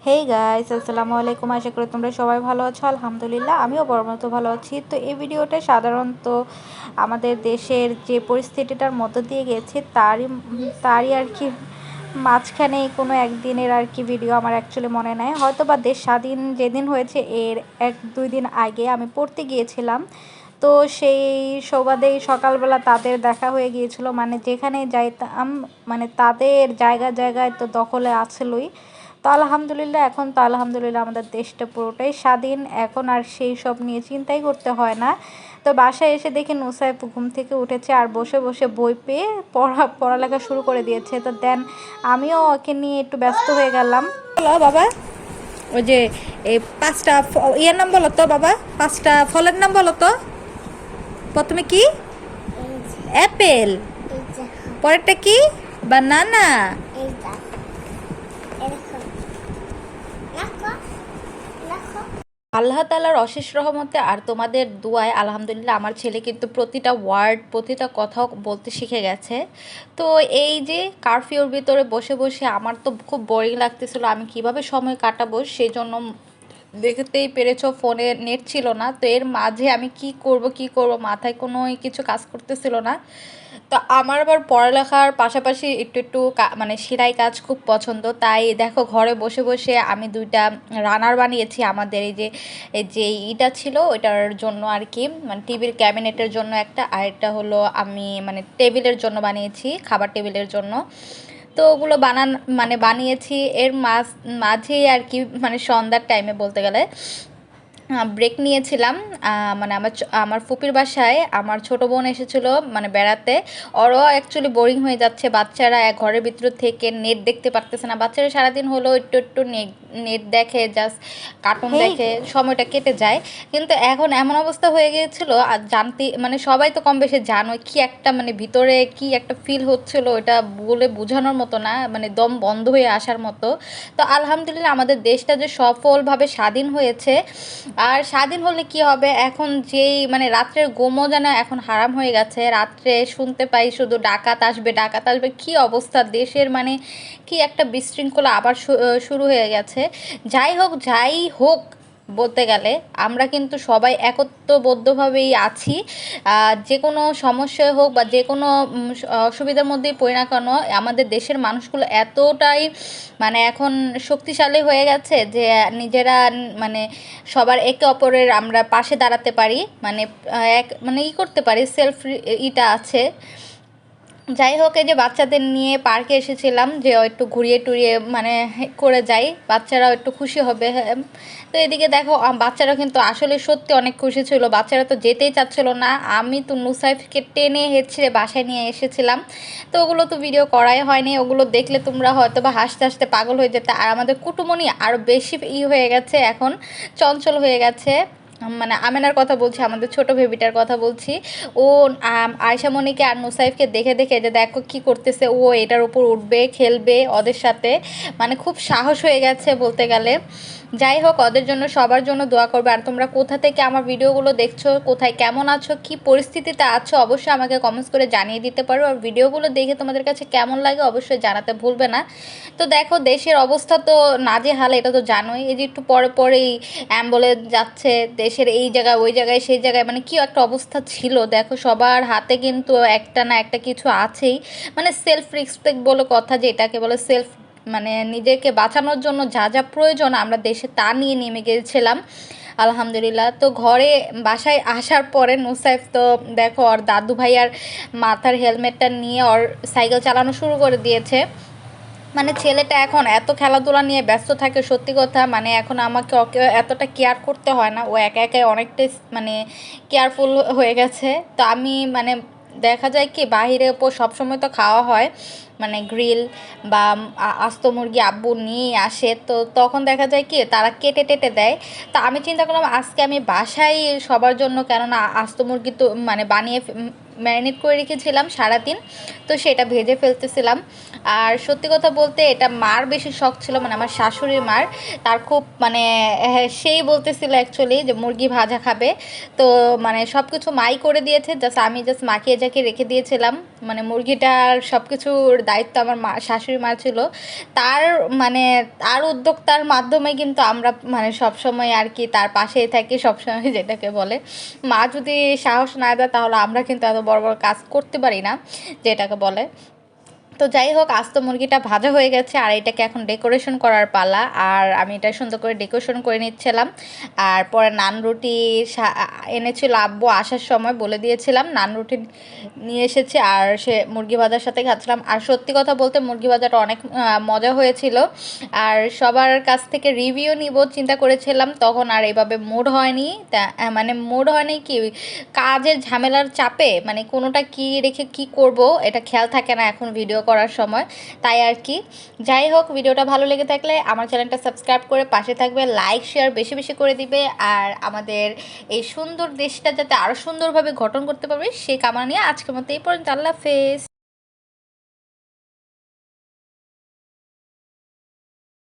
Hey guys, আসসালামু আলাইকুম। আশা করি তোমরা সবাই ভালো আছো। আলহামদুলিল্লাহ আমিও বড় মতো ভালো আছি। তো এই ভিডিওটা সাধারণত আমাদের দেশের যে পরিস্থিতিটার মধ্য দিয়ে গেছে তারই আর কি মাঝখানে কোনো একদিনের আর কি ভিডিও আমার অ্যাকচুয়ালি মনে নাই। হয়তো বা দেশ স্বাধীন যেদিন হয়েছে এর 1-2 দিন আগে আমি পড়তে গিয়েছিলাম। তো সেই সুবাদেই সকালবেলা তাদের দেখা হয়ে গিয়েছিল, মানে যেখানে যাইতাম মানে তাদের জায়গায় জায়গায় তো দখলে আছিলই। তো আলহামদুলিল্লাহ এখন তো আলহামদুলিল্লাহ আমাদের দেশটা পুরোটাই স্বাধীন, এখন আর সেই সব নিয়ে চিন্তাই করতে হয় না। তো বাসায় এসে দেখি নুসাইব ঘুম থেকে উঠেছে আর বসে বসে বই পেয়ে পড়ালেখা শুরু করে দিয়েছে। তো দেন আমিও ওকে নিয়ে একটু ব্যস্ত হয়ে গেলাম। বলো বাবা, ওই যে এই 5টা ইয়ের নাম বলো তো বাবা, 5টা ফলের নাম বলো তো। প্রথমে কি? অ্যাপেল। পরেরটা কি? বানানা। আল্লাহ তাআলার অশেষ রহমতে আর তোমাদের দোয়ায় আলহামদুলিল্লাহ আমার ছেলে কিন্তু প্রতিটা ওয়ার্ড প্রতিটা কথাও বলতে শিখে গেছে। তো এই যে কারফিউর ভিতরে বসে বসে আমার তো খুব বোরিং লাগতেছিল, আমি কিভাবে সময় কাটাবো সেই জন্য দেখতেই পেরেছো ফোনে নেট ছিল না। তো এর মাঝে আমি কি করব মাথায় কোনো কিছু কাজ করতেছিল না। তো আমার আবার পড়ালেখার পাশাপাশি একটু একটু মানে সেলাই কাজ খুব পছন্দ, তাই দেখো ঘরে বসে বসে আমি 2টা রানার বানিয়েছি। আমাদের এই যে ইটা ছিল ওইটার জন্য আর কি, মানে টিভির ক্যাবিনেটের জন্য একটা, আর একটা হলো আমি মানে টেবিলের জন্য বানিয়েছি, খাবার টেবিলের জন্য। তো ওগুলো বানিয়েছি এর মাঝেই আর কি, মানে সন্ধ্যার টাইমে বলতে গেলে ব্রেক নিয়েছিলাম। মানে আমার ফুপির বাসায় আমার ছোট বোন এসেছিলো মানে বেড়াতে। ওরও অ্যাকচুয়ালি বোরিং হয়ে যাচ্ছে, বাচ্চারা এক ঘরের ভিতর থেকে নেট দেখতে পারতেছে না। বাচ্চারা সারাদিন হলো একটু একটু নেট দেখে, জাস্ট কার্টুন দেখে সময়টা কেটে যায়। কিন্তু এখন এমন অবস্থা হয়ে গিয়েছিল, আর জানতে মানে সবাই তো কম বেশি জানোই কি একটা মানে ভিতরে কি একটা ফিল হচ্ছিল, এটা বলে বোঝানোর মতো না, মানে দম বন্ধ হয়ে আসার মতো। তো আলহামদুলিল্লাহ আমাদের দেশটা যে সফলভাবে স্বাধীন হয়েছে। আর স্বাধীন হলে কি হবে, এখন যেই মানে রাত্রের ঘুমও যেন এখন হারাম হয়ে গেছে। রাত্রে শুনতে পাই শুধু ডাকাত আসবে ডাকাত আসবে, কি অবস্থা দেশের, মানে কি একটা বিশৃঙ্খলা আবার শুরু হয়ে গেছে। যাই হোক বলতে গেলে আমরা কিন্তু সবাই একত্রবদ্ধভাবেই আছি। যে কোনো সমস্যায় হোক বা যে কোনো অসুবিধার মধ্যেই পড়ি না কেন, আমাদের দেশের মানুষগুলো এতটাই মানে এখন শক্তিশালী হয়ে গেছে যে নিজেরা মানে সবার একে অপরের আমরা পাশে দাঁড়াতে পারি, মানে এক মানে করতে পারি, সেলফ ইটা আছে। যাই হোক, এই যে বাচ্চাদের নিয়ে পার্কে এসেছিলাম যে একটু ঘুরিয়ে টুরিয়ে মানে করে যাই, বাচ্চারাও একটু খুশি হবে। হ্যাঁ, তো এদিকে দেখো বাচ্চারা কিন্তু আসলে সত্যি অনেক খুশি ছিল, বাচ্চারা তো যেতেই চাচ্ছিল না। আমি তো নুসাইফকে টেনে হেঁচড়ে বাসায় নিয়ে এসেছিলাম। তো ওগুলো তো ভিডিও করাই হয়নি, ওগুলো দেখলে তোমরা হয়তো বা হাসতে হাসতে পাগল হয়ে যেতে। আর আমাদের কুটুমনি আরও বেশি হয়ে গেছে এখন, চঞ্চল হয়ে গেছে। মানে আমেনার কথা বলছি, আমাদের ছোট বেবিটার কথা বলছি। ও আয়শা মনিকে আর নুসাইফকে দেখে দেখে যে দেখো কি করতেছে, ও এটার উপর উঠবে খেলবে ওদের সাথে, মানে খুব সাহস হয়ে গেছে বলতে গেলে। যাই হোক, ওদের জন্য সবার জন্য দোয়া করবে। আর তোমরা কোথা থেকে আমার ভিডিওগুলো দেখছো, কোথায় কেমন আছো, কি পরিস্থিতিতে আছো, অবশ্যই আমাকে কমেন্টস করে জানিয়ে দিতে পারো। আর ভিডিওগুলো দেখে তোমাদের কাছে কেমন লাগে অবশ্যই জানাতে ভুলবে না। তো দেখো দেশের অবস্থা তো নাজেহাল, এটা তো জানোই। এই যে একটু পরে পরেই অ্যাম্বুলেন্স যাচ্ছে দেশের এই জায়গায় ওই জায়গায় সেই জায়গায়, মানে কি একটা অবস্থা ছিল দেখো, সবার হাতে কিন্তু একটা না একটা কিছু আছেই। মানে সেলফ রেসপেক্ট বলে কথা, যেটাকে বলে সেলফ, মানে নিজেকে বাঁচানোর জন্য যা যা প্রয়োজন আমরা দেশে তা নিয়ে নেমে গিয়েছিলাম আলহামদুলিল্লাহ। তো ঘরে বাসায় আসার পরে নুসাইফ তো দেখো ওর দাদু ভাইয়ার মাথার হেলমেটটা নিয়ে ওর সাইকেল চালানো শুরু করে দিয়েছে। মানে ছেলেটা এখন এত খেলাধুলা নিয়ে ব্যস্ত থাকে, সত্যি কথা, মানে এখন আমাকে ওকে এতটা কেয়ার করতে হয় না, ও একা একাই অনেকটাই মানে কেয়ারফুল হয়ে গেছে। তো আমি মানে দেখা যায় কি বাহিরে ওপর সবসময় তো খাওয়া হয়, মানে গ্রিল বা আস্ত মুরগি আব্বু নিয়ে আসে, তো তখন দেখা যায় কি তারা কেটে টেটে দেয়। তো আমি চিন্তা করলাম আজকে আমি বাসায় সবার জন্য, কেননা আস্ত মুরগি তো মানে বানিয়ে ম্যারিনেট করে রেখেছিলাম সারাদিন, তো সেটা ভেজে ফেলতেছিলাম। আর সত্যি কথা বলতে এটা মার বেশি শখ ছিল, মানে আমার শাশুড়ির মার। তার খুব মানে সেই বলতেছিল অ্যাকচুয়ালি যে মুরগি ভাজা খাবে। তো মানে সব কিছু মাই করে দিয়েছে, আমি জাস্ট মাখিয়ে জাকিয়ে রেখে দিয়েছিলাম। মানে মুরগিটার সব কিছুর দায়িত্ব আমার মা, শাশুড়ি মা ছিল। তার মানে তার উদ্যোক্তার মাধ্যমে কিন্তু আমরা মানে সবসময় আর কি তার পাশেই থাকি সবসময়, যেটাকে বলে মা যদি সাহস না দেয় তাহলে আমরা কিন্তু এত বড় বড় কাজ করতে পারি না, যেটাকে বলে। তো যাই হোক, আস্ত মুরগিটা ভাজা হয়ে গেছে, আর এটাকে এখন ডেকোরেশন করার পালা। আর আমি এটা সুন্দর করে ডেকোরেশন করে নিচ্ছিলাম। আর পরে নান রুটি এনেছিল আব্বু, আসার সময় বলে দিয়েছিলাম নান রুটি নিয়ে এসেছে, আর সে মুরগি ভাজার সাথে খাচ্ছিলাম। আর সত্যি কথা বলতে মুরগি ভাজাটা অনেক মজা হয়েছিল। আর সবার কাছ থেকে রিভিউ নিব চিন্তা করেছিলাম, তখন আর এভাবে মুড হয়নি। মানে মুড হয়নি কি, কাজের ঝামেলার চাপে মানে কোনোটা কি রেখে কি করব এটা খেয়াল থাকে না এখন ভিডিও করার সময়, তাই আর কি। যাই হোক, ভিডিওটা ভালো লেগে থাকলে আমার চ্যানেলটা সাবস্ক্রাইব করে পাশে থাকবে, লাইক শেয়ার বেশি বেশি করে দিবে। আর আমাদের এই সুন্দর দেশটা যাতে আরও সুন্দরভাবে গঠন করতে পারবে সেই কামনা নিয়ে আজকের মতো এই পর্যন্ত। আল্লাহ হাফেজ।